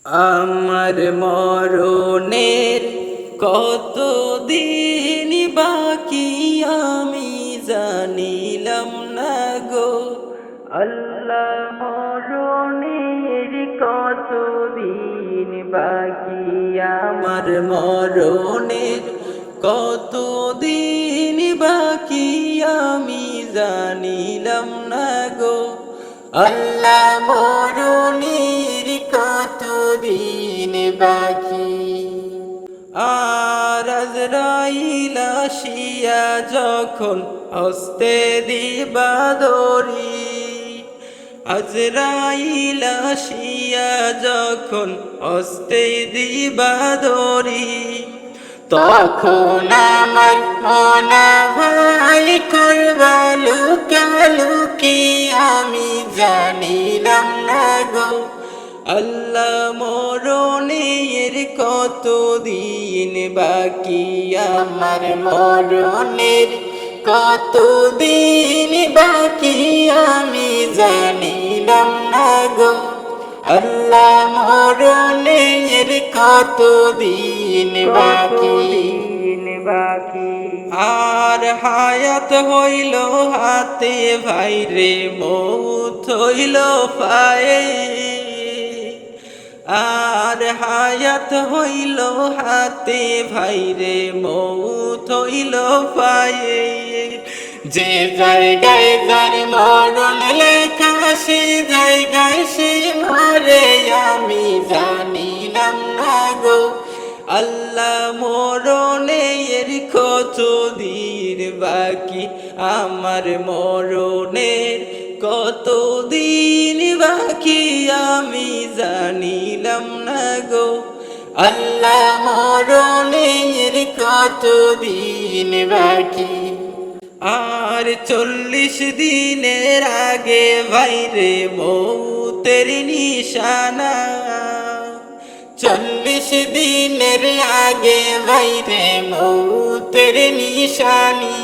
আমার মরণের কতদিন বাকি আমি জানিলাম না গো। আল্লাহ, মরণের কতদিন বাকি আমার মরণের কতদিন বাকি আমি জানিলাম না গো। আল্লাহ, মরণের কতদিন বাকি। আর আজরাইল আসিয়া যখন হস্তে দিবা দড়ি, আজরাইল আসিয়া যখন হস্তে দিবা দড়ি, তখন আমার মনে হয় করবা লুকালুকি আমি জানিলাম না গো। আল্লাহ, মরণের কতদিন বাকি আমার মরণের কতদিন বাকি আমি জানিলাম না গো। আল্লাহ, মরণের কতদিন বাকি। আর হায়াত হইল হাতে ভাইরে মৌত হইল পায়ে, আর হায়াত হইল হাতে ভাইরে মৌত হইল পায়ে। যে জায়গায় যার মরণ লেখা সে জায়গায় সে মরে আমি জানিলাম না গো। আল্লাহ, মরণের কতদিন বাকি আমার মরণের কতদিন বাকি আমি জানিলাম না গো। আল্লাহ, মরণের কতদিন বাকি। আর 40 দিনের আগে ভাইরে মৌতের নিশানা, 40 দিনের আগে ভাইরে মৌতের নিশানি।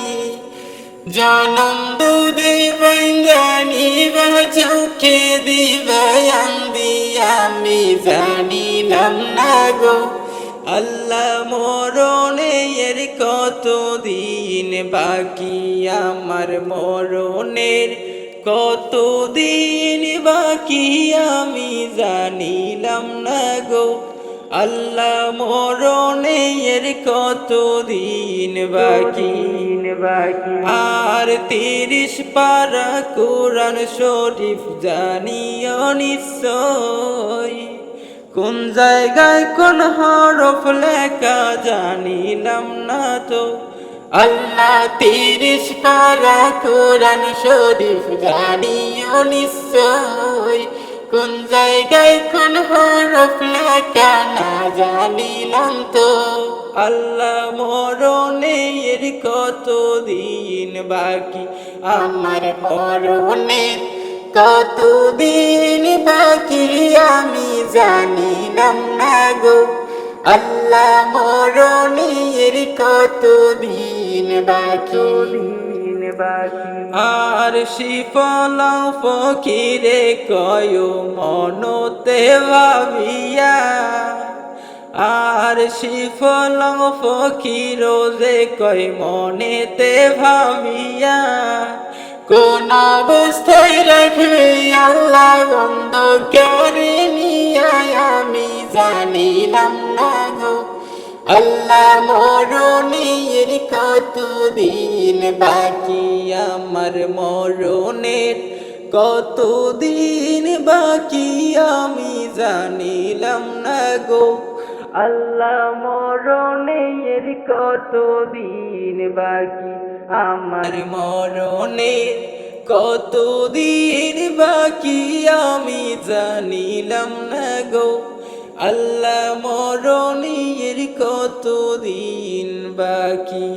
জনম দুধে বঙ্গানি বা চোখে দিবায়ান্দি আমি জানিলাম না গো। আল্লাহ, মরণের কতদিন বাকি আমার মরণের কতদিন বাকি আমি জানিলাম না গো। আল্লাহ, মরণের কতদিন বাকি। আর 30 পারা কোরআন শরীফ জানিও নিশ্চয়, কোন জায়গায় কোন হরফ লেখা জানিলাম না তো। আল্লাহ, 30 পারা কোরআন শরীফ জানিও নিশ্চয়, কোন জায়গায় কোন হরফ লেখা না জানিলাম তো। আল্লাহ, মরণের কতদিন বাকি আমার মরণের কতদিন বাকি আমি জানিলাম না গো। আল্লাহ, মরণের কতদিন বাকি। আর শিফল ফকিরে কয় মনতে ভাবিয়া, আর শিফল ফকির যে কয় মনেতে ভাবিয়া, কোন অবস্থায় রাখবে আল্লাহ অন্ধকারে নিয়া আমি জানিলাম না গো। আল্লাহ, মরণের কতদিন বাকি আমার মরণের কতদিন বাকি আমি জানিলাম না গো। আল্লাহ, মরণের কতদিন বাকি আমার মরণের কতদিন বাকি আমি জানিলাম না গো। আল্লাহ, মরণের কতদিন বাকি।